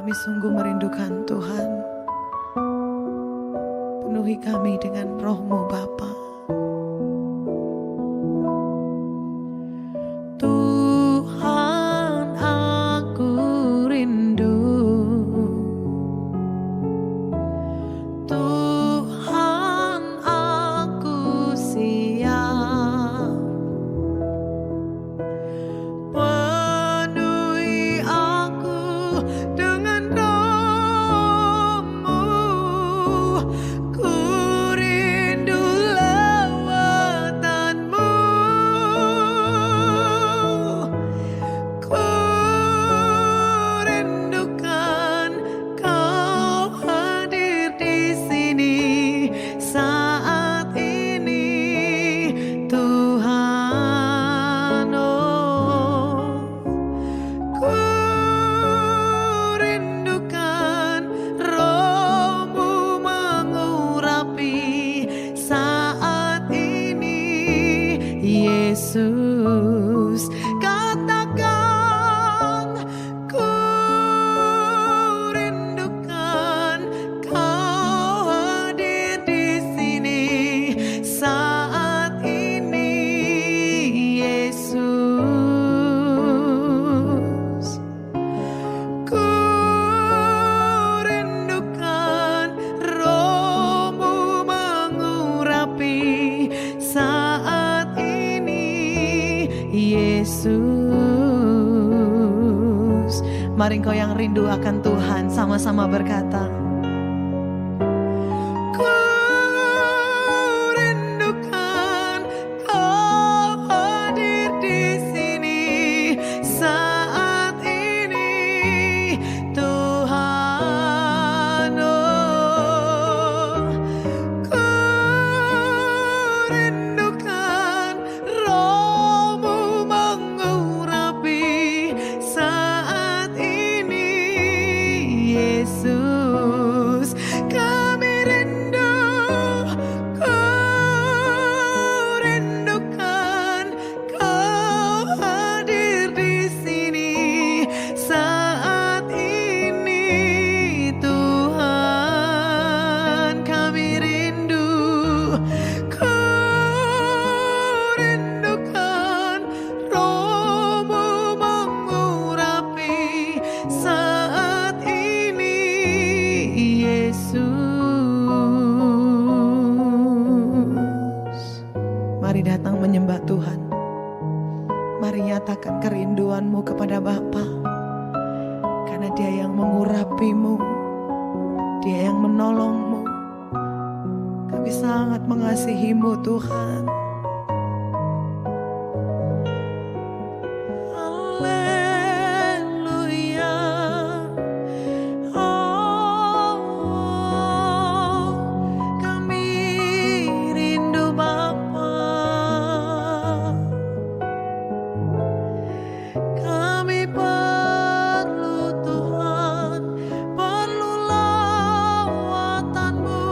Kami sungguh merindukan Tuhan. Penuhi kami dengan roh-Mu Bapa. Tuhan, aku rindu. Tuhan, aku siap. Penuhi aku dengan roh-Mu. Ku rindu lawatan-Mu. Ku rindukan Kau hadir di sini saat ini, Tuhan. Oh, ku rindukan roh-Mu mengurapi saat ini, Yesus. Katakan, ku rindukan Kau hadir di sini saat ini, Yesus. Ku rindukan roh-Mu mengurapi saat ini, Yesus. Mari engkau yang rindu akan Tuhan sama-sama berkata, ku rindukan Kau hadir di sini saat ini, Tuhan. Oh, ku rindukan roh-Mu mengurapi saat ini, Yesus. Kami rindu, ku rindukan Kau hadir di sini saat ini, Tuhan. Kami rindu, ku rindukan roh-Mu mengurapi saat ini, Yesus. Mari datang menyembah Tuhan. Mari nyatakan kerinduanmu kepada Bapa, karena Dia yang mengurapimu, Dia yang menolongmu. Kami sangat mengasihimu, Tuhan. Haleluya. Oh, kami rindu Bapa. Kami perlu Tuhan, perlu lawatan-Mu.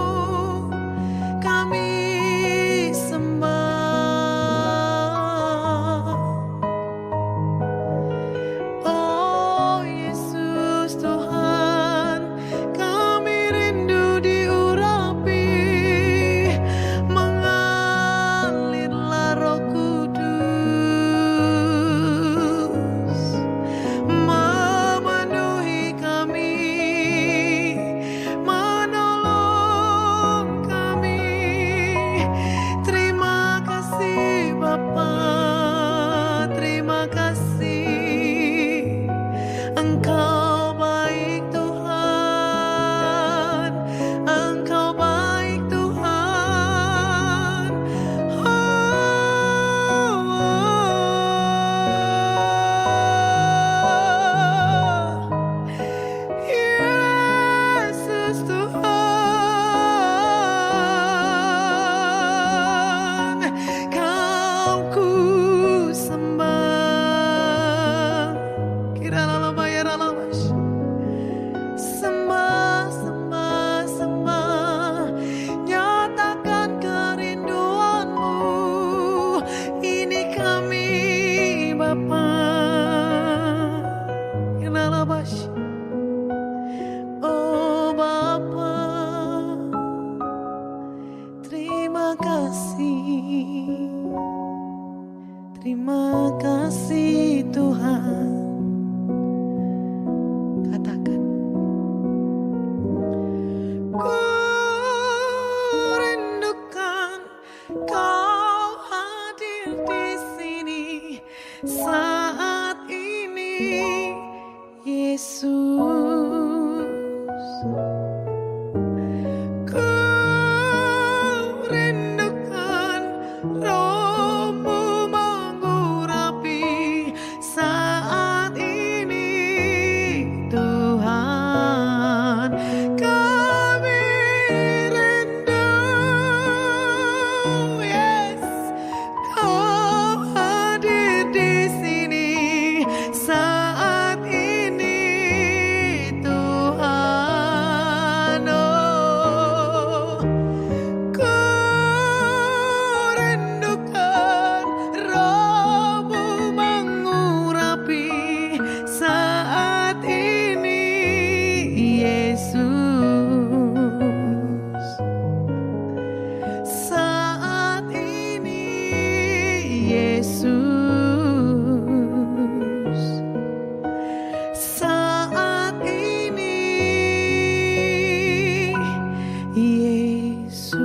Kami sembah Terima kasih Tuhan. Katakan. Ku rindukan Kau hadir di sini saat ini, Yesus. Ku rindukan Roh-Mu mengurapi saat ini, Tuhan. Kami rindu, yes, Kau hadir di sini saat ini, Tuhan. Oh, ku rindukan Roh-Mu mengurapi saat ini, Yesus. Saat ini, Yesus. Saat ini, Yesus.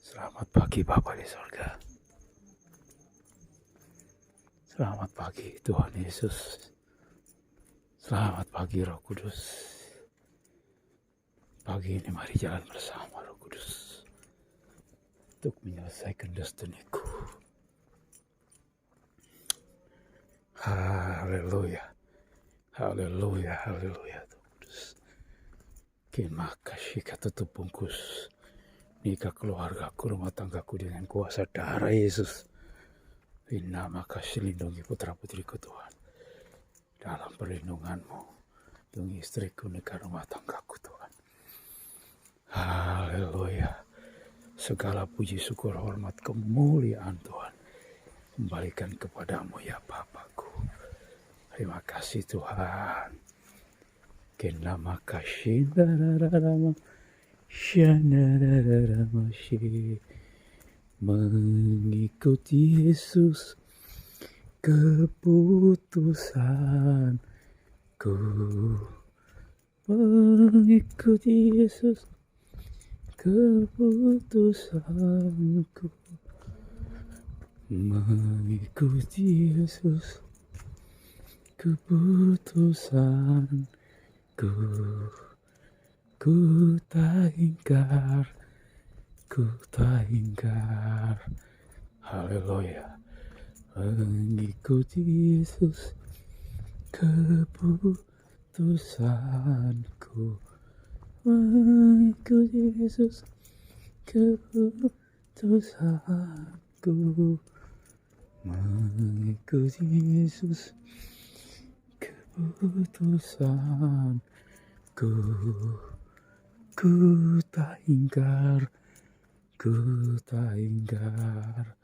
Selamat pagi Bapa di surga. Selamat pagi Tuhan Yesus. Selamat pagi Roh Kudus. Pagi ini mari jalan bersama Roh Kudus untuk menyelesaikan destiniku. Haleluya. Haleluya. Haleluya Tuhan Kudus. Terima kasih katutup bungkus nikah keluargaku, rumah tanggaku dengan kuasa darah Yesus. Nama kasih lindungi putra putriku Tuhan. Dalam perlindungan-Mu, lindungi istriku, nikah rumah tanggaku Tuhan. Haleluya. Segala puji syukur hormat kemuliaan Tuhan kembalikan kepadamu ya Bapakku. Terima kasih Tuhan. Nama kasih mengikuti Yesus keputusanku, mengikuti Yesus keputusanku, mengikuti Yesus keputusanku. Ku tak ingkar, ku tak ingkar. Haleluya. Mengikuti Yesus keputusanku, mengikuti Yesus keputusanku, mengikuti Yesus keputusanku. Ku tak ingkar, ku tak ingkar.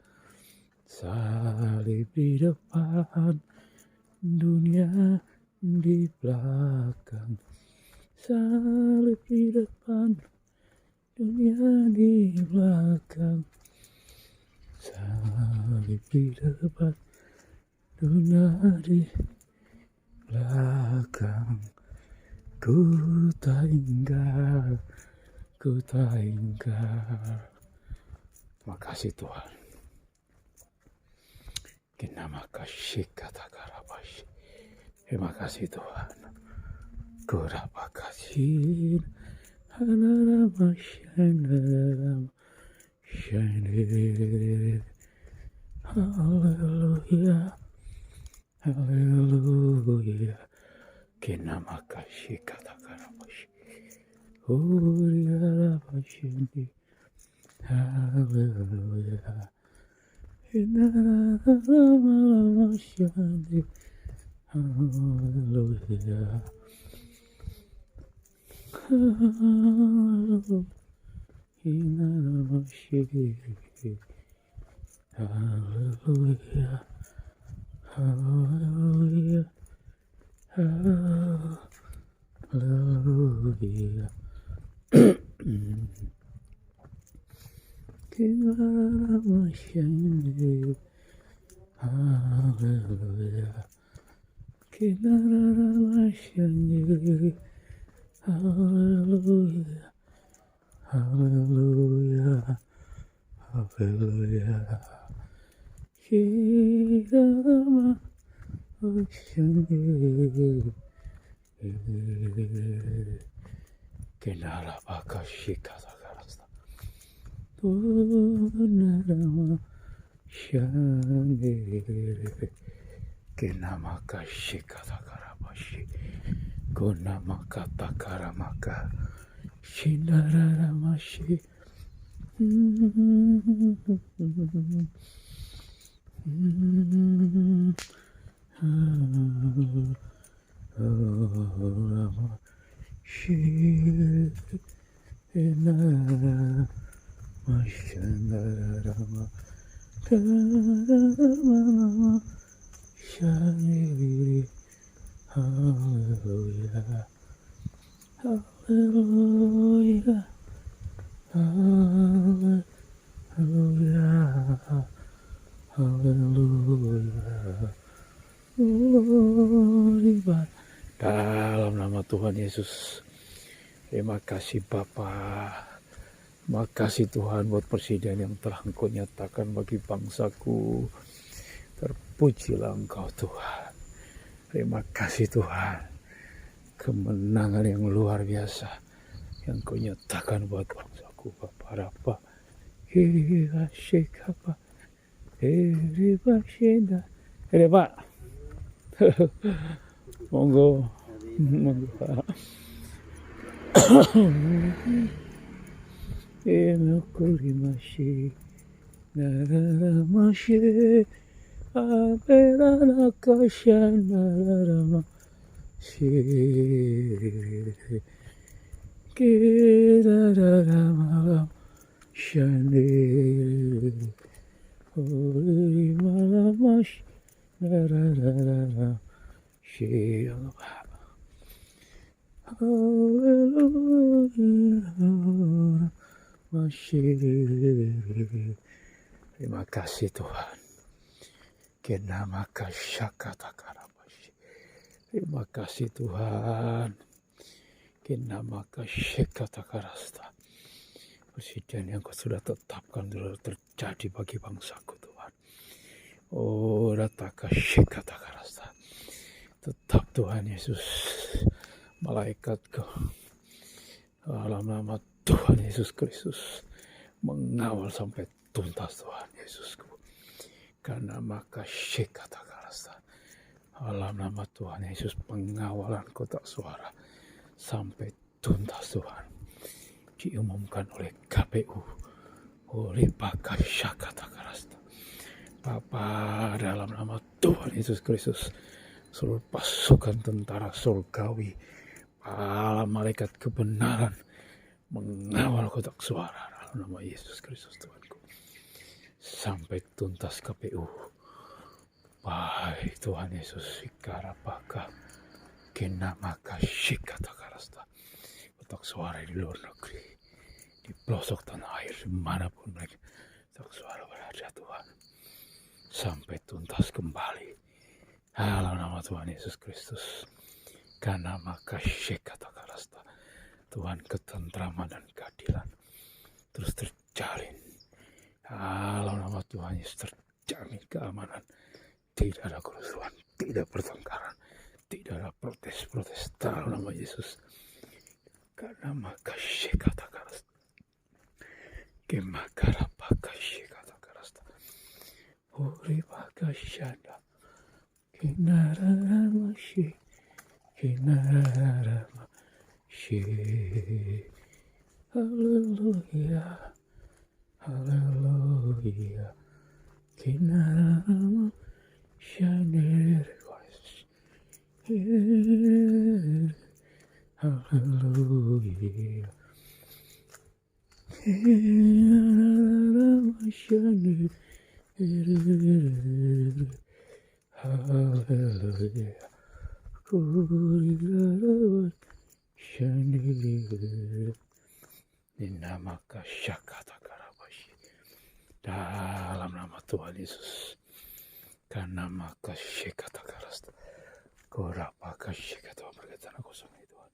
Salib di depan, dunia di belakang. Salib di depan, dunia di belakang. Salib di depan, dunia di belakang. Ku tak ingkar, ku tak ingkar. Terima kasih Tuhan. Nama kasih kata karabashi. Terima kasih Tuhan. Ku dapat kasih. Haleluya. Haleluya. Nama kasih kata karabashi. Haleluya. Haleluya. Haleluya. Hallelujah, hallelujah, hallelujah. Hallelujah. Hallelujah. Hallelujah. Hallelujah. Kenara baka shikata karasta. Tunarama shande. Kenamaka shikata karabashi. Konamaka takaramaka. Shinaramashi. Hallelujah, hallelujah, hallelujah, hallelujah. Dalam nama Tuhan Yesus, terima kasih Bapa. Makasih Tuhan buat persediaan yang telah Engkau nyatakan bagi bangsaku. Terpujilah Engkau Tuhan. Terima kasih Tuhan. Kemenangan yang luar biasa yang Kau nyatakan buat bangsaku Bapa Rapa. Hira Shekapa. Hira Shenda. Pak. Monggo. Monggo. Enokurimashi naramashi aberana kashanarama shi kirarama shani urimalamashi nararara shi. Hallelujah. Terima kasih Tuhan. Kenamaka syakata karabashi. Terima kasih Tuhan. Kenamaka syakata karasta. Presiden yang Kau sudah tetapkan terjadi bagi bangsaku Tuhan. Oh, rataka syakata karasta. Tetap Tuhan Yesus. Malaikatku dalam nama Tuhan Yesus Kristus mengawal sampai tuntas Tuhan Yesusku. Karena maka syekata karasta. Dalam nama Tuhan Yesus pengawalan kotak suara sampai tuntas Tuhan. Diumumkan oleh KPU. Oleh Baka Syakata Karasta. Bapa dalam nama Tuhan Yesus Kristus. Seluruh pasukan tentara surgawi. Para malaikat kebenaran mengawal kotak suara dalam nama Yesus Kristus Tuhanku sampai tuntas KPU. Baik Tuhan Yesus Sikarapaka Kenamaka Shikata Karasta. Kotak suara di luar negeri, di pelosok tanah air, dimanapun mereka kotak suara berada Tuhan sampai tuntas kembali dalam nama Tuhan Yesus Kristus. Karena maka syekata karasta. Tuhan ketentraman dan keadilan terus terjalin. Dalam nama Tuhan Yesus terjamin keamanan. Tidak ada kerusuhan, tidak pertengkaran, tidak ada protes-protes dalam nama Yesus. Karena maka syekata karasta. Kemakara baka syekata karasta. Uri baka syanda. Kinara masih. Kinarama shi. Hallelujah, hallelujah. Kinarama shanir. Haleluya. Haleluya. Dinamaka syakata karabashi. Dalam nama Tuhan Yesus. Karena maka syakata karasta. Korapaka syakata berkata kosong ini Tuhan.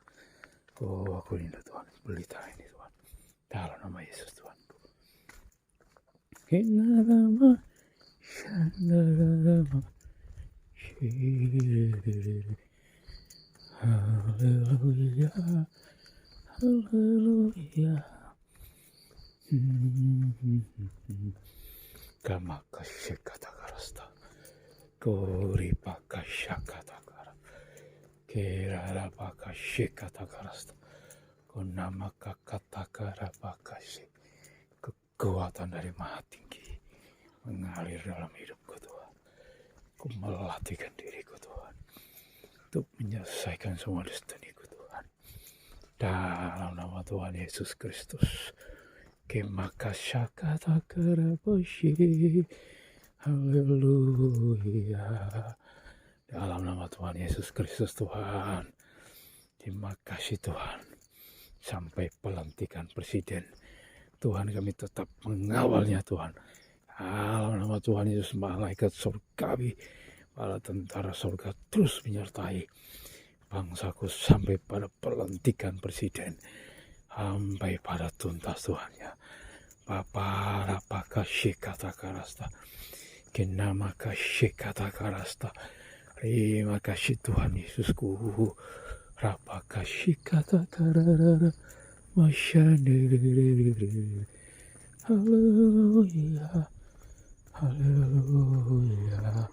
Oh aku rindu Tuhan. Berita ini Tuhan. Dalam nama Yesus Tuhan. Kinarama shandarama shiri. Haleluya. Haleluya. Kamaka syakata karasta. Koripaka syakata karasta. Kerarapaka syakata karasta. Konamaka katakarapaka syakata. Kekuatan dari Maha Tinggi mengalir dalam hidupku Tuhan. Ku melatihkan diriku Tuhan untuk menyelesaikan semua destiniku Tuhan. Dalam nama Tuhan Yesus Kristus. Kemakashakata karabashi. Haleluya. Dalam nama Tuhan Yesus Kristus Tuhan. Terima kasih Tuhan. Sampai pelantikan presiden. Tuhan kami tetap mengawalnya Tuhan. Dalam nama Tuhan Yesus, malaikat surgawi, para tentara surga terus menyertai bangsaku sampai pada pelantikan presiden. Sampai pada tuntas Tuhan ya. Bapa rapaka syikata karasta. Kenamaka syikata karasta. Terima kasih Tuhan Yesusku. Rapaka syikata karara. Masyadiri. Haleluya. Haleluya.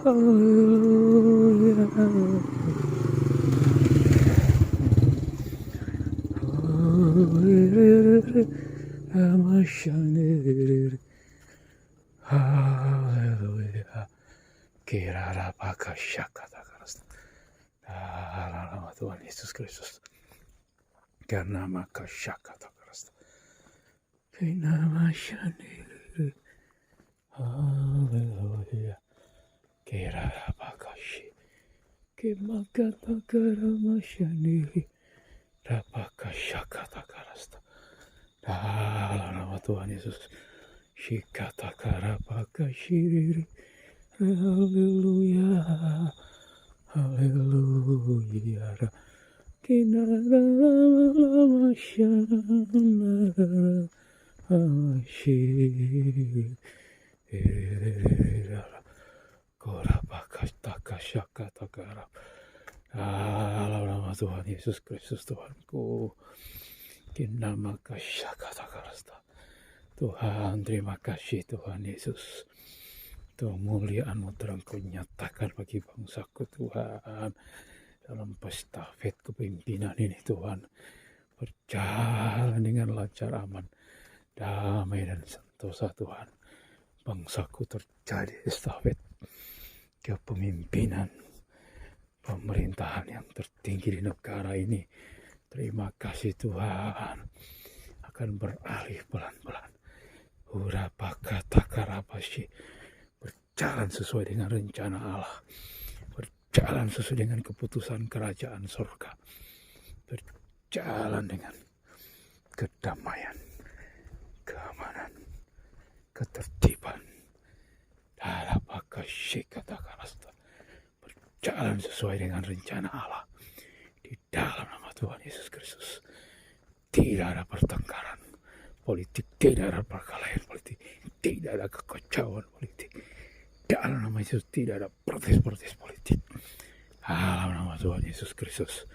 Haleluya. Haleluya. Kirara baka syakata karasta. Dalam nama Tuhan Yesus Kristus. Karena maka syakata karasta. Kinama shandiri. Haleluya. Kirara baka shi. Kimakata karama shandiri. Rapaka syakata karasta. Dalam nama Tuhan Yesus. Shikata karabaka shiriri. Haleluya, haleluya. Kinara lama shanara ashi. Korabaka taka syakata karab. Dalam nama Tuhan Yesus Kristus Tuhanku. Kinamaka syakata karasta. Tuhan, terima kasih Tuhan Yesus. Kemuliaan-Mu terang Kau nyatakan bagi bangsaku Tuhan. Dalam estafet kepemimpinan ini Tuhan. Berjalan dengan lancar, aman, damai dan sentosa Tuhan. Bangsaku terjadi estafet kepemimpinan. Pemerintahan yang tertinggi di negara ini. Terima kasih Tuhan. Akan beralih pelan-pelan. Urapaka takarabashi. Berjalan sesuai dengan rencana Allah. Berjalan sesuai dengan keputusan kerajaan surga. Berjalan dengan kedamaian, keamanan, ketertiban. Darapaka syikata karasta. Berjalan sesuai dengan rencana Allah. Di dalam nama Tuhan Yesus Kristus. Tidak ada pertengkaran politik, tidak ada perkelahian politik, tidak ada kekacauan politik. Dalam nama Yesus tidak ada protes-protes politik. Dalam nama Tuhan Yesus Kristus.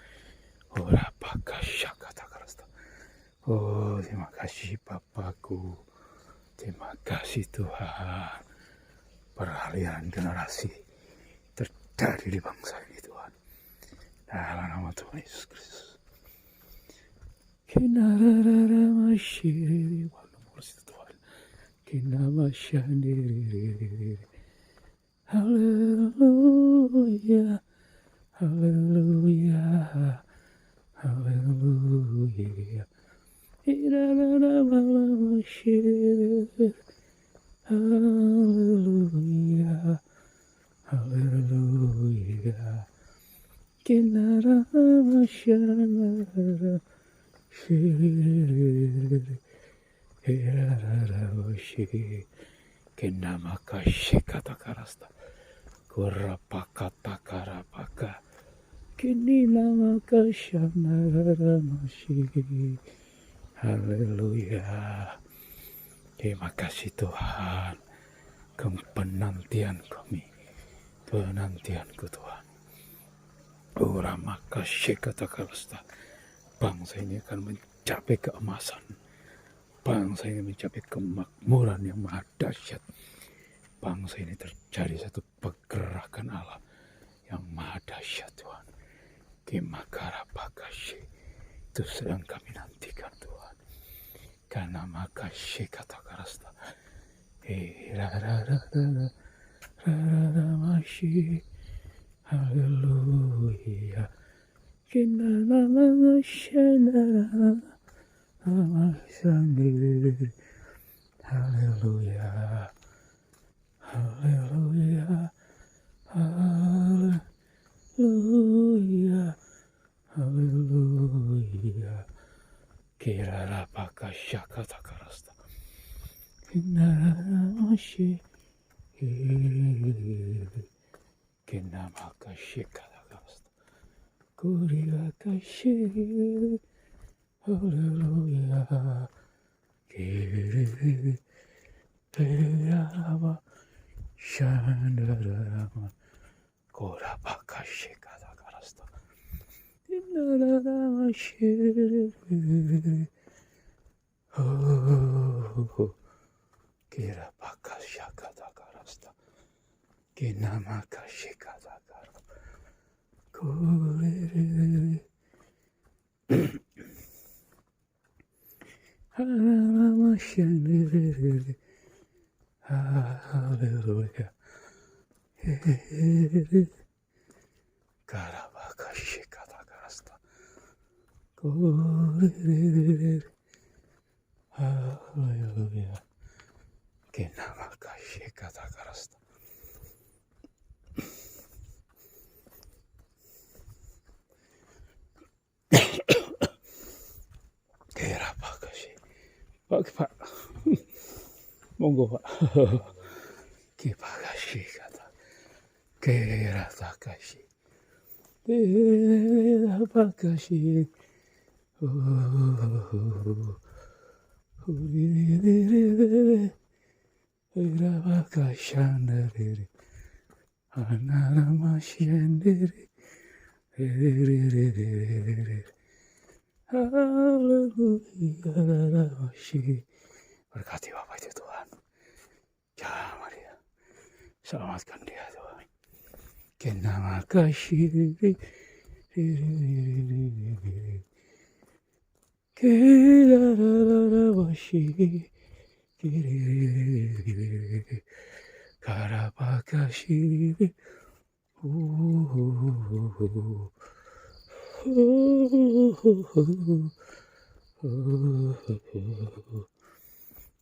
Orapaka syakata karasta. Oh, terima kasih Bapakku. Terima kasih Tuhan. Peralihan generasi terjadi di bangsa ini Tuhan. Dalam nama Tuhan Yesus Kristus. Kinarara masyiri. Tuhan. Kinama shandiri. Hallelujah, hallelujah, hallelujah. Hallelujah, hallelujah. Kinara Kenamakashi katakarasta. Kurapaka takarapaka. Kinilamakashanaramashi. Haleluya. Terima kasih Tuhan. Penantian kami. Penantianku Tuhan. Uramakashi katakarasta. Bangsa ini akan mencapai keemasan. Bangsa ini mencapai kemakmuran yang maha dahsyat. Bangsa ini terjadi satu pergerakan Allah yang maha dahsyat Tuhan. Kimakara Pakashi. Itu sedang kami nantikan Tuhan. Karena makashi kata karasta. Mashi. Haleluya. Kinana mashanara. Amasandiri. Haleluya. Haleluya. Haleluya. Haleluya. Kirara pakashaka takarasta. Kinamashi. Kinamakashi takarasta. Kuriyakashi. Haleluya. Kirara Shandarama Korabakashi Katakarasta Dinarama Shiri Kirabakasha Katakarasta Kinamakashi Katakara Kuri Harama Shandiri Hallelujah. Karabakashi katakarasta. Hallelujah. Kinamakashi katakarasta. Kerabakashi. Pak. Monggo Pak. Kipagashi kata. Keratakashi. Kerabakashi. Kerabakashandere. Anaramashendere. Hallelujah. Berkati Bapak itu Tuhan. Jamah dia. Selamatkan dia Tuhan. Kinamakashi. Kirararabashi. Karabakashi.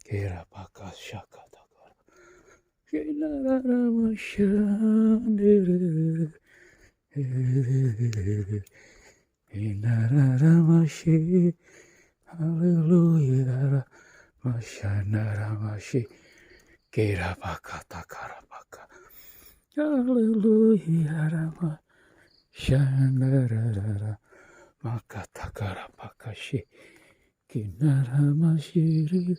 Kirabakashaka takara. Kinararamashandere. Inararamashi. Hallelujah. Mashanaramashi. Kirabakatakarabaka. Hallelujah. Mashanarara. Makatakarabakashi. Kinaramashiri.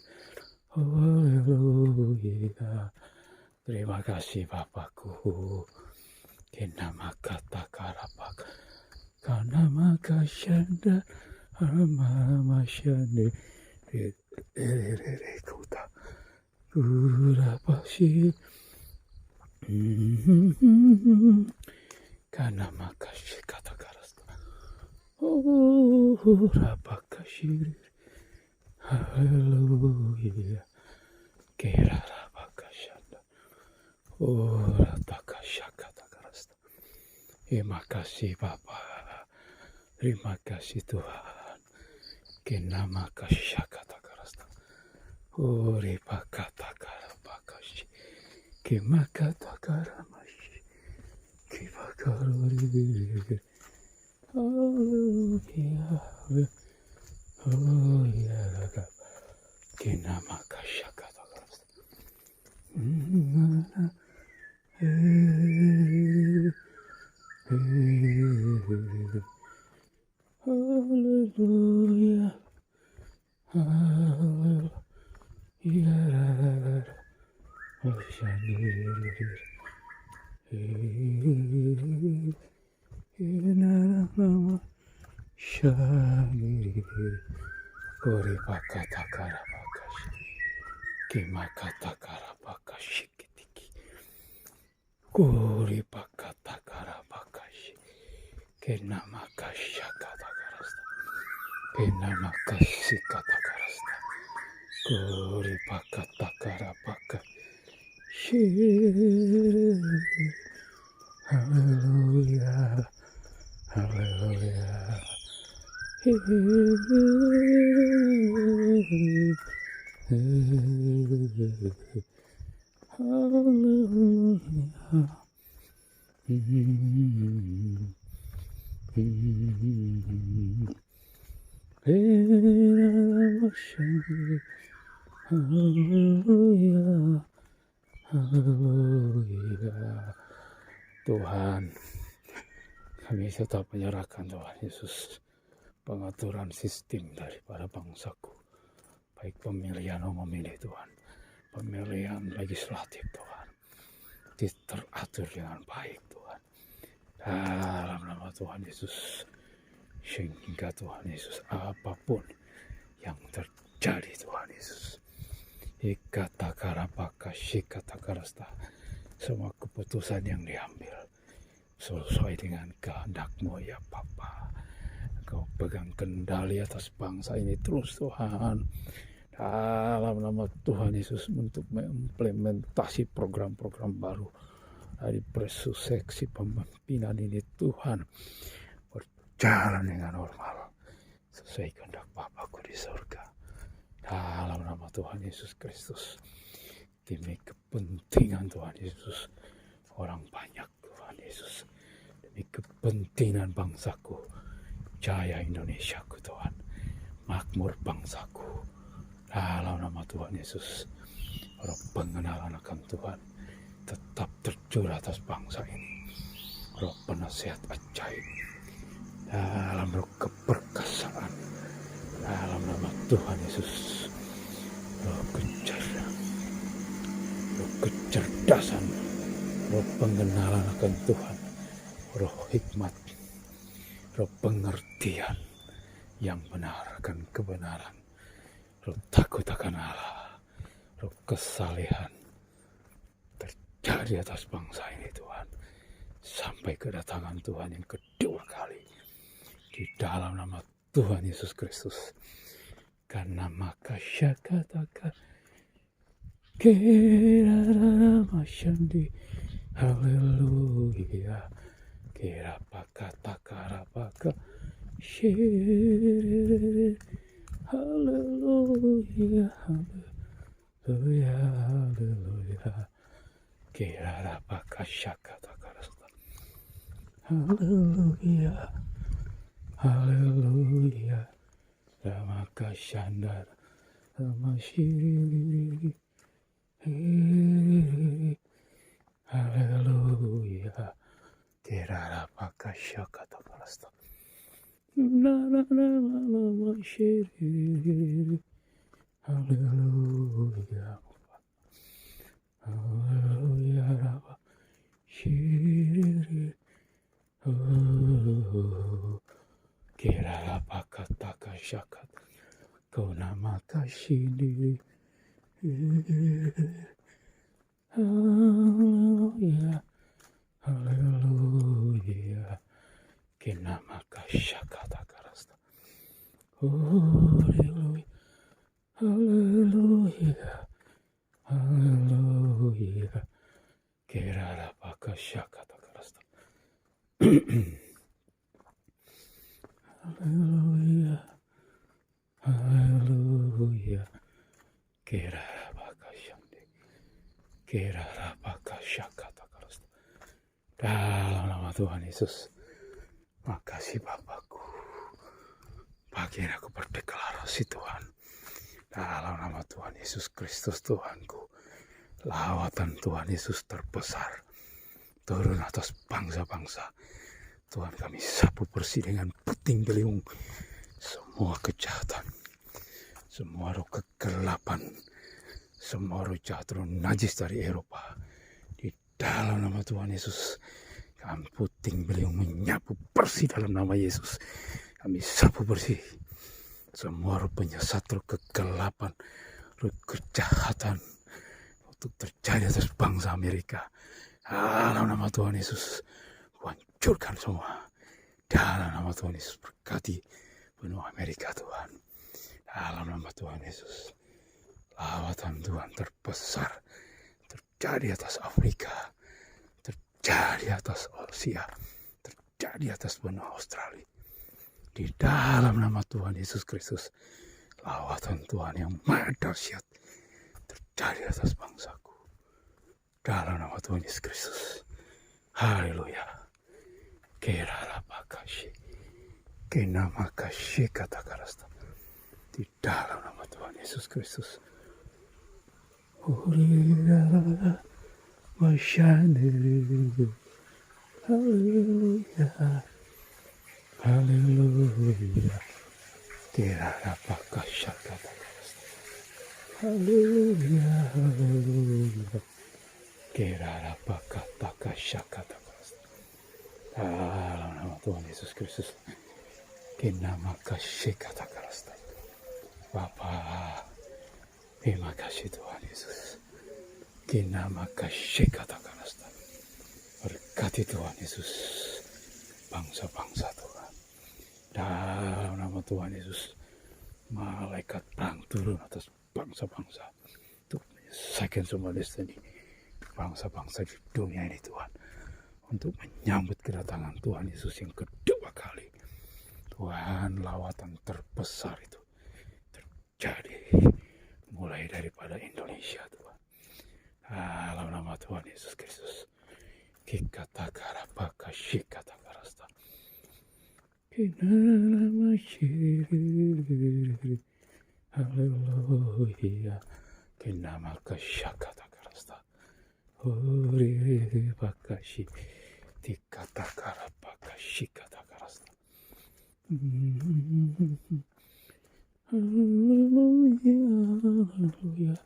Haleluya. Terima kasih Bapakku. Kinamakatakarabak. Kanamakashanda. Aramashande. Kuta. Kurapashi. Kanamakashi katakarasta. Oh, Rabakashi. Hallelujah. Kerarabakashanda. Oh, Ratakasyakatakarasta. Terima kasih Bapa. Terima kasih Tuhan. Kenama kasyakatakarasta. Oh, ripakatakarapakashi. Kemakatakaramashi. Kimakarori. Hallelujah. Oh, yeah. Kenama kasyakatakarasta. Hallelujah. Hallelujah. Kori pakatakara pakashi. Kimakatakara pakashi kitiki. Kori pakatakara pakashi. Kenamakashakatakarasta. Kenamakashikatakarasta. Kori pakatakara pakashi. Hallelujah. Hallelujah. Tuhan, kami tetap menyerahkan Tuhan Yesus pengaturan sistem daripada bangsaku, baik pemilihan memilih Tuhan, pemilihan legislatif Tuhan, teratur dengan baik Tuhan, dalam nama Tuhan Yesus, sehingga Tuhan Yesus apapun yang terjadi Tuhan Yesus, ikatakarapakashikatakarasta, semua keputusan yang diambil sesuai dengan kehendak-Mu ya Bapa. Kau pegang kendali atas bangsa ini terus Tuhan, dalam nama Tuhan Yesus, untuk mengimplementasi program-program baru dari presuseksi pemimpinan ini Tuhan, berjalan dengan normal sesuai kehendak Bapa-Ku di surga, dalam nama Tuhan Yesus Kristus, demi kepentingan Tuhan Yesus, orang banyak Tuhan Yesus, demi kepentingan bangsaku, jaya Indonesiaku Tuhan, makmur bangsaku, dalam nama Tuhan Yesus, roh pengenalan akan Tuhan tetap tercurah atas bangsa ini, roh penasihat ajaib, dalam roh keperkasaan, dalam nama Tuhan Yesus, roh kecerdasan, roh pengenalan akan Tuhan, roh hikmat, roh pengertian yang benar akan kebenaran, roh takut akan Allah, roh kesalehan terjadi atas bangsa ini Tuhan, sampai kedatangan Tuhan yang kedua kali, di dalam nama Tuhan Yesus Kristus. Karena maka syakataka kira masyandi, haleluya, kira pakataka rapaka syiri, haleluya, haleluya, haleluya, kira rapaka syakataka rasta, haleluya, haleluya, ramaka syandar, ramasyiri, haleluya, kira rapaka syakataka rasta, ramasyiri, haleluya, haleluya, ramasyiri, kira rapaka taka syakat, kau nama kasih, haleluya, haleluya, kenama kasyakataka rasta, haleluya, haleluya, haleluya, Syakata Karasta. Haleluya. Haleluya. Kerabaka Shande. Kerabaka Syakata Karasta. Dalam nama Tuhan Yesus. Makasih Bapakku. Pagi ini aku berdeklarasi Tuhan. Dalam nama Tuhan Yesus Kristus Tuhanku. Lawatan Tuhan Yesus terbesar. Turun atas bangsa-bangsa. Tuhan kami sapu bersih dengan puting beliung. Semua kejahatan. Semua roh kegelapan. Semua roh jahat, roh najis dari Eropa. Di dalam nama Tuhan Yesus. Kami puting beliung menyapu bersih dalam nama Yesus. Kami sapu bersih semua roh penyesat, roh kegelapan, roh kejahatan untuk terjadi atas bangsa Amerika. Dalam nama Tuhan Yesus, hancurkan semua. Dalam nama Tuhan Yesus, berkati benua Amerika Tuhan. Dalam nama Tuhan Yesus, lawatan Tuhan terbesar terjadi atas Afrika. Terjadi atas Asia, terjadi atas benua Australia. Di dalam nama Tuhan Yesus Kristus, lawatan Tuhan yang maha dahsyat terjadi atas bangsaku. Dalam nama Tuhan Yesus Kristus. Haleluya. Kerarapakashi. Kenamakashi kata karasta. Di dalam nama Tuhan Yesus Kristus. Haleluya. Haleluya, haleluya, kerarapaka syakata, haleluya, haleluya, kerarapaka taka syakata. Dalam nama Tuhan Yesus Kristus, kenamaka syakata karasta. Bapa, terima kasih Tuhan Yesus. Kinamaka syekata karasta. Berkati Tuhan Yesus bangsa-bangsa Tuhan. Dalam nama Tuhan Yesus, malaikat perang turun atas bangsa-bangsa untuk menyelesaikan semua destiny bangsa-bangsa di dunia ini Tuhan. Untuk menyambut kedatangan Tuhan Yesus yang kedua kali. Tuhan, lawatan terbesar itu terjadi mulai daripada Indonesia Tuhan. Dalam nama Tuhan Yesus Kristus. Kikata karapaka shikata karasta. Kinama shiri. Haleluya. Kinama kashakata karasta. Hori bakashi. Tikata karapaka shikata karasta. Haleluya. Haleluya.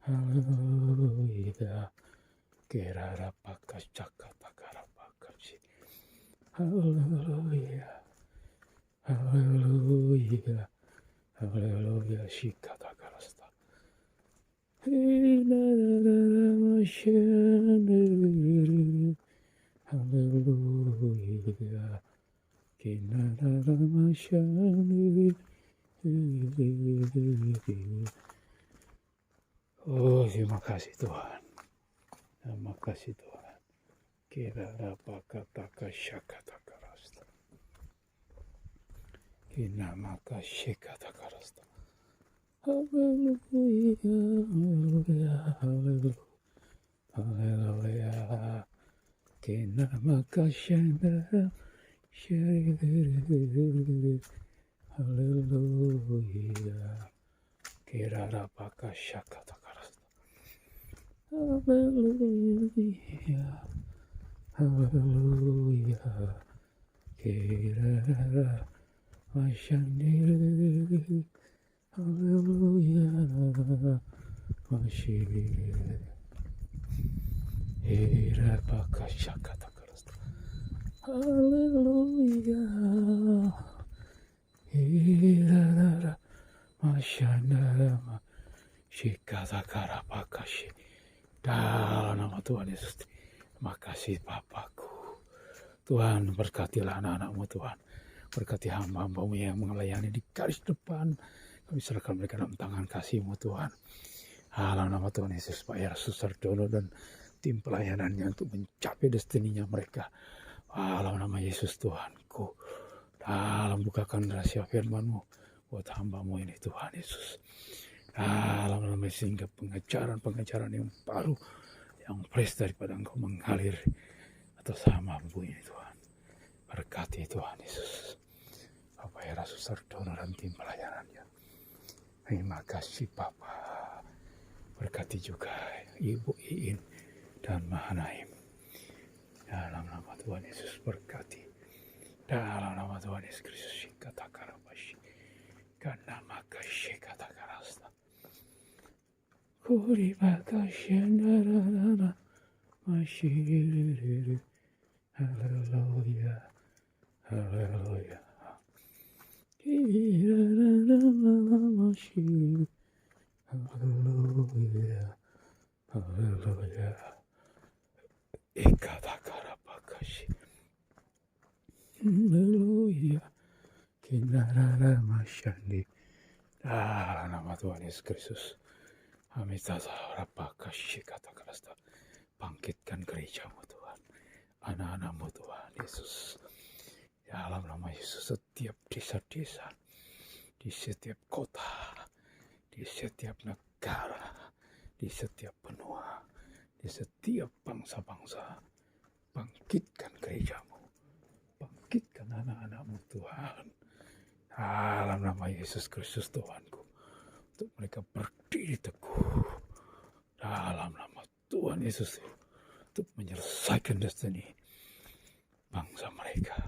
Haleluya. Kerarapaka cakata karapakashi. Haleluya. Haleluya. Haleluya. Shikata karasta. Haleluya. Kinaramashan. Oh, terima kasih Tuhan. Terima kasih Tuhan. Kirarapaka taka syakata karasta. Kinamaka syakata karasta. Haleluya, haleluya, haleluya, haleluya. Kinamaka syakata. Haleluya. Kirarapaka syakata karasta. Haleluya. Haleluya. Kirara mashandiri. Haleluya. Mashiri. Kirarapaka syakata karasta. Haleluya. Kirara mashandara shikata karapakashi. Dalam nama Tuhan Yesus, makasih Bapakku. Tuhan, berkatilah anak-anak-Mu Tuhan. Berkati hamba-hamba-Mu yang melayani di garis depan. Kami serahkan mereka dalam tangan kasih-Mu Tuhan. Dalam nama Tuhan Yesus, Pak Yarsus Sardono dan tim pelayanannya untuk mencapai destininya mereka. Dalam nama Yesus Tuhanku, dalam bukakan rahasia firman-Mu buat hamba-Mu ini Tuhan Yesus. Dalam nama sehingga pengajaran yang baru, yang fresh daripada Engkau mengalir atas hamba-Mu ini Tuhan. Berkati Tuhan Yesus. Bapak Era Susar Dono dan tim pelayanannya. Terima kasih Bapak. Berkati juga Ibu Iin dan Mahanaim. Dalam nama Tuhan Yesus berkati. Dalam nama Tuhan Yesus Kristus katakan apa sih? Karena maka sih katakan asta. Kuri makasih nara masih. Haleluya. Haleluya. Masih. Haleluya. Haleluya. Ikatakarapakashi. Haleluya. Kinarara masyandi. Dalam nama Tuhan Yesus Kristus. Amitatapakashi katakarasta. Bangkitkan gereja-Mu Tuhan. Anak-anak-Mu Tuhan Yesus. Dalam nama Yesus setiap desa-desa. Di setiap kota. Di setiap negara. Di setiap benua. Di setiap bangsa-bangsa, bangkitkan gereja-Mu, bangkitkan anak-anak-Mu Tuhan, dalam nama Yesus Kristus Tuhanku, untuk mereka berdiri teguh, dalam nama Tuhan Yesus, untuk menyelesaikan destiny bangsa mereka,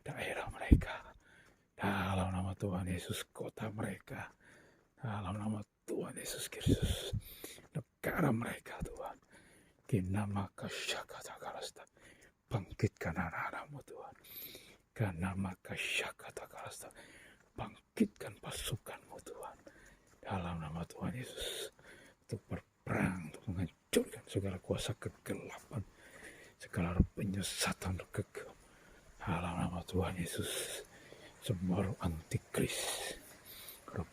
daerah mereka, dalam nama Tuhan Yesus, kota mereka, dalam nama Tuhan Yesus Kristus, negara mereka Tuhan. Nama kasyakatakarasta, bangkitkan anak-anak-Mu Tuhan. Nama kasyakatakarasta, bangkitkan pasukan-Mu Tuhan. Dalam nama Tuhan Yesus, untuk berperang, untuk menghancurkan segala kuasa kegelapan, segala penyesatan kegelapan. Dalam nama Tuhan Yesus, semua roh antikris, roh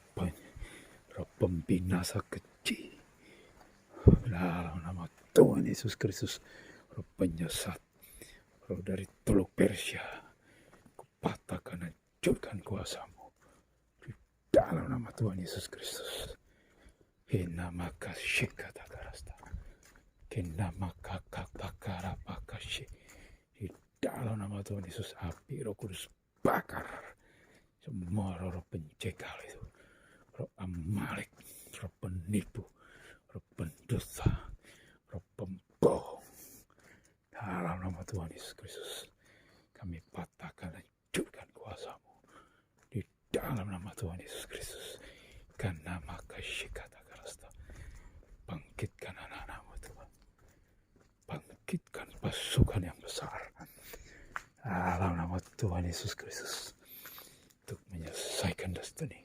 pembinasa keji. Dalam nama Tuhan Yesus Kristus, roh penyesat, roh dari Teluk Persia, kupatahkan, hancurkan kuasa-Mu di dalam nama Tuhan Yesus Kristus. Nama kasih katakarasta, nama katakarapakasih, di dalam nama Tuhan Yesus, api Roh Kudus bakar semua roh pencegal itu, roh Amalek, roh penipu, roh pendosa, roh pembohong. Dalam nama Tuhan Yesus Kristus, kami patahkan, hancurkan kuasa-Mu di dalam nama Tuhan Yesus Kristus. Karena maka syikatakarasta, bangkitkan anak-anak-Mu Tuhan, bangkitkan pasukan yang besar dalam nama Tuhan Yesus Kristus, untuk menyelesaikan destiny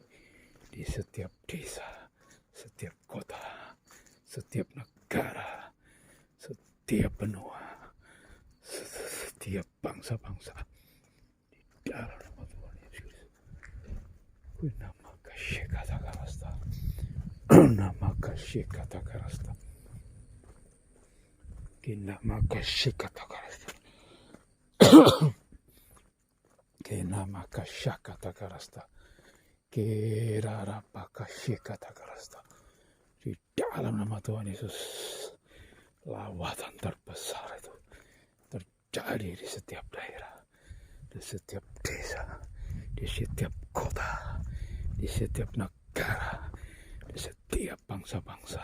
di setiap desa, setiap kota, setiap negara, setiap benua, setiap bangsa-bangsa di dalam nama Tuhan Yesus. Nama kasih katakarasta, nama kasih katakarasta, nama kasih katakarasta, nama kasih katakarasta, kasih katakarasta. Di dalam nama Tuhan Yesus, lawatan terbesar itu terjadi di setiap daerah, di setiap desa, di setiap kota, di setiap negara, di setiap bangsa-bangsa.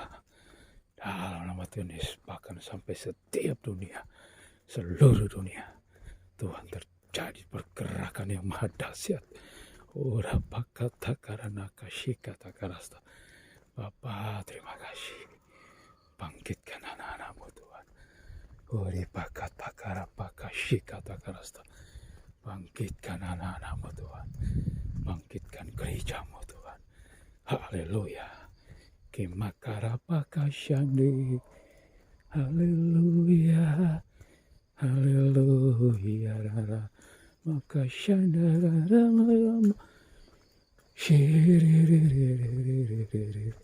Dalam nama Tuhan Yesus, bahkan sampai setiap dunia, seluruh dunia, Tuhan terjadi pergerakan yang maha dahsyat. Ora pakata karena kasih kata karasta. Bapa, terima kasih. Bangkitkan anak-anak-Mu Tuhan. Ori pakata karapa kasih kata karasta. Bangkitkan anak-anak-Mu Tuhan. Bangkitkan gereja-Mu Tuhan. Haleluya. Kimakarapa kasyandi. Haleluya. Haleluya. Maka syandara malam shiririririririr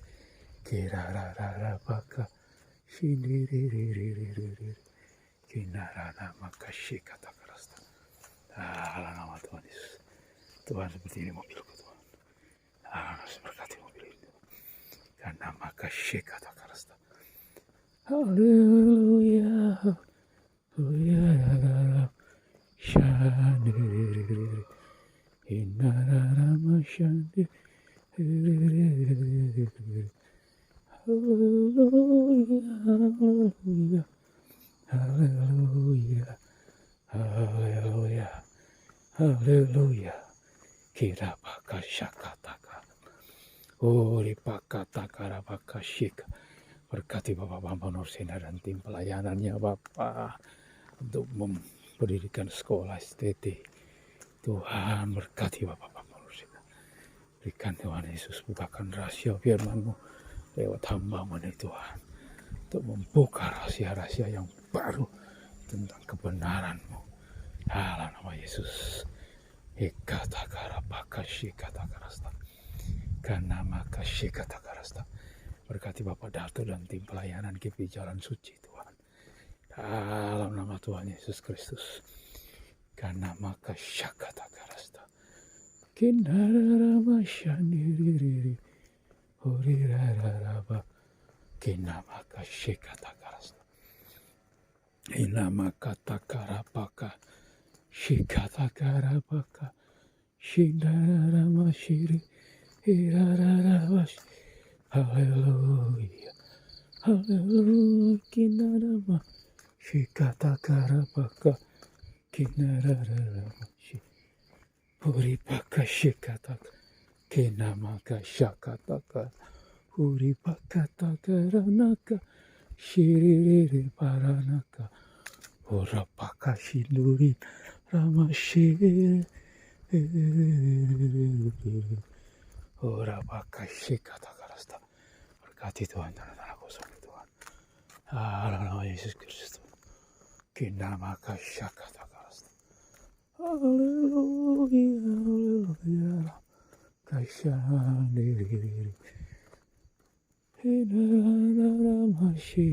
kirararara baka Shindiriririririri. Kinarana makasih kata kerasta. Dalam nama Tuhan Yesus. Tuhan seperti ini mobilku Tuhan. Berkati mobil ini. Karena makasih kata kerasta. Haleluya. Haleluya. Shandiririri. Inarana mashandi. Haleluya. Haleluya. Haleluya. Haleluya. Kira bakashakataka. Ori pakatakara bakashika. Berkati Bapak Bambang Nursina dan tim pelayanannya Bapak untuk mendirikan sekolah STT. Tuhan berkati Bapak Bambang Nursina. Berikan Tuhan Yesus, bukakan rahasia firman-Mu lewat hamba-Mu ini Tuhan. Untuk membuka rahasia-rahasia yang baru tentang kebenaran-Mu. Dalam nama Yesus. Ikatakara bakashi katakarasta. Karena makashi katakarasta. Berkati Bapak Dato dan tim pelayanan GP Jalan Suci Tuhan. Dalam nama Tuhan Yesus Kristus. Karena makashi katakarasta. Kinara masyandiriri. Horirararaba. Kina makashi katakarasta. Inama katakarapaka. Shikatakarapaka. Shindararamasiri. Irararabashi. Haleluya. Haleluya. Kinarama. Shikatakarapaka. Kinararamashi. Puripaka shikataka. Kinamaka shakataka. Puripaka takaranaka. Shiriri paranaka. Urapaka shinduri. Ramashiri. Urapaka shikatakarasta. Berkati Tuhan tanah-tanah kosong Tuhan. Dalam nama Yesus Kristus. Kinamaka shakatakarasta. Haleluya. Haleluya. Kashandiri. Hinararamashi.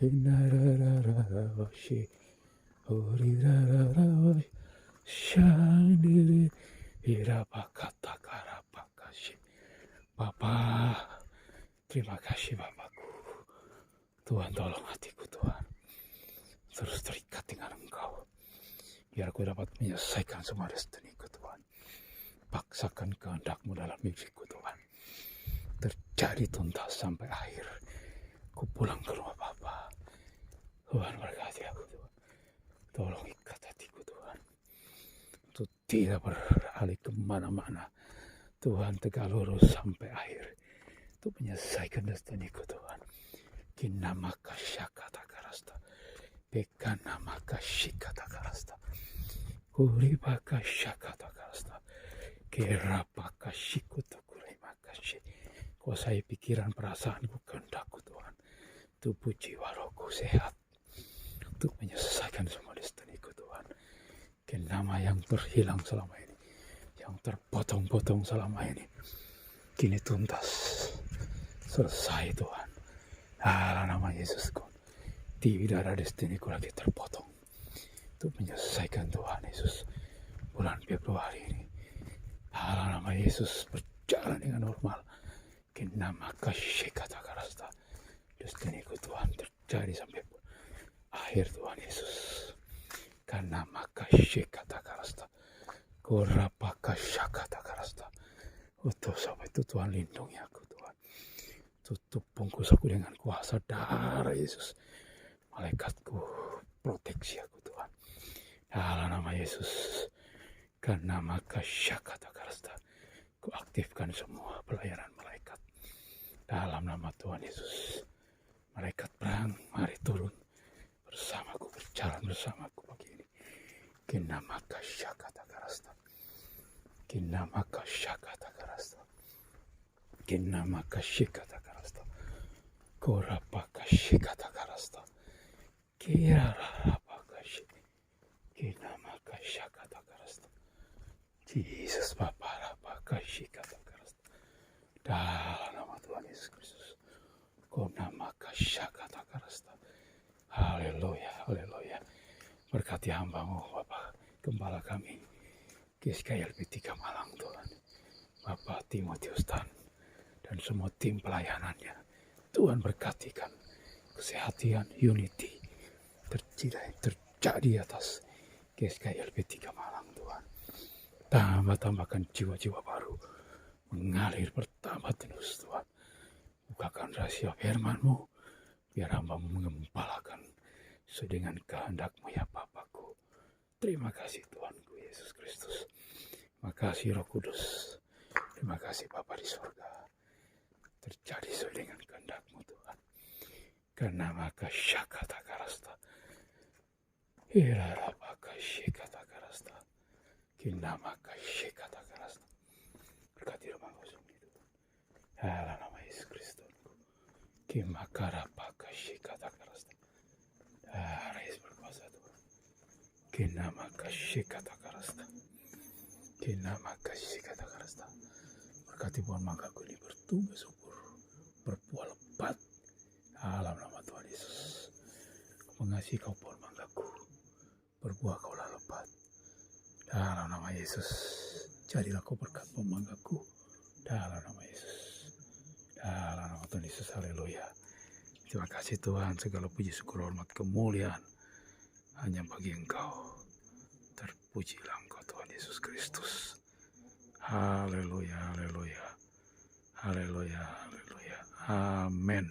Hinarararabashi. Orirararabashi. Shandiri. Irapakatakarapashi. Bapak, terima kasih Bapakku. Tuhan tolong hatiku Tuhan. Terus terikat dengan Engkau. Biar aku dapat menyelesaikan semua destiniku Tuhan. Paksakan kehendak-Mu dalam hidupku Tuhan. Terjadi tuntas sampai akhir. Ku pulang ke rumah Bapa. Tuhan berkati aku Tuhan. Tolong ikat hatiku Tuhan. Untuk tidak beralih kemana-mana. Tuhan tegak lurus sampai akhir. Untuk menyelesaikan destiniku Tuhan. Kinamaka syakatakarasta. Bekanamaka shikatakarasta. Uribaka syakatakarasta. Kerapaka shikutukurimakashi. Kuasai pikiran perasaanku kehendakku Tuhan. Tubuh jiwa rohku sehat. Untuk menyelesaikan semua destiniku Tuhan. Kenama yang terhilang selama ini. Yang terpotong-potong selama ini. Kini tuntas. Selesai Tuhan. Dalam nama Yesusku. Tidak ada destiniku lagi terpotong. Untuk menyelesaikan Tuhan Yesus. Bulan Februari ini. Dalam nama Yesus berjalan dengan normal. Kenama kasih katakarasta. Destiniku Tuhan terjadi sampai akhir Tuhan Yesus. Karena makasih katakarasta. Korapaka syakatakarasta. Untuk sampai itu Tuhan lindungi aku Tuhan. Tutup bungkus aku dengan kuasa darah Yesus. Malaikatku proteksi aku Tuhan. Dalam nama Yesus. Karena makasih katakarasta. Ku aktifkan semua pelayanan malaikat. Dalam nama Tuhan Yesus. Malaikat perang, mari turun. Bersamaku, berjalan bersamaku pagi ini. Kinamaka syakatakarasta. Kinamaka syakatakarasta. Kinamaka syakatakarasta. Korapaka syakatakarasta. Kirarapaka syakatakarasta. Kinamaka syakatakarasta. Jesus Bapa rapaka syakatakarasta. Dalam nama Tuhan Yesus Kristus. Konamaka Shakatakarasta. Haleluya, haleluya. Berkati hamba-Mu Bapak, Gembala kami, GSKI-LP3 Malang Tuhan. Bapak Timotius Tan dan semua tim pelayanannya. Tuhan berkatikan kesehatan, unity terjadi atas GSKI-LP3 Malang Tuhan. Tambahkan jiwa-jiwa baru mengalir bertambah terus Tuhan. Bukakan rahasia firman-Mu, biar hamba-Mu mengembalakan sesuai dengan kehendak-Mu ya Bapakku. Terima kasih Tuhanku Yesus Kristus. Terima kasih Roh Kudus. Terima kasih Bapa di surga. Terjadi sesuai dengan kehendak-Mu Tuhan. Karena maka syakata karasta. Irara maka syakata karasta. Kina maka syakata karasta. Berkati rumah kosong itu. Dalam nama Yesus Kristus. Kimakara maka syakata karasta. Darah Yesus berkuasa Tuhan. Kina maka syakata karasta. Kina maka syakata karasta. Berkati pohon manggaku ini bertumbuh subur, berbuah lebat. Dalam nama Tuhan Yesus. Mengasihi kau pohon manggaku, berbuah kaulah lebat. Dalam nama Yesus. Jadilah kau berkat pohon manggaku. Dalam nama Yesus. Dalam nama Tuhan Yesus. Haleluya. Terima kasih Tuhan. Segala puji syukur hormat kemuliaan hanya bagi Engkau. Terpujilah Engkau Tuhan Yesus Kristus. Haleluya, haleluya, haleluya, haleluya. Amin.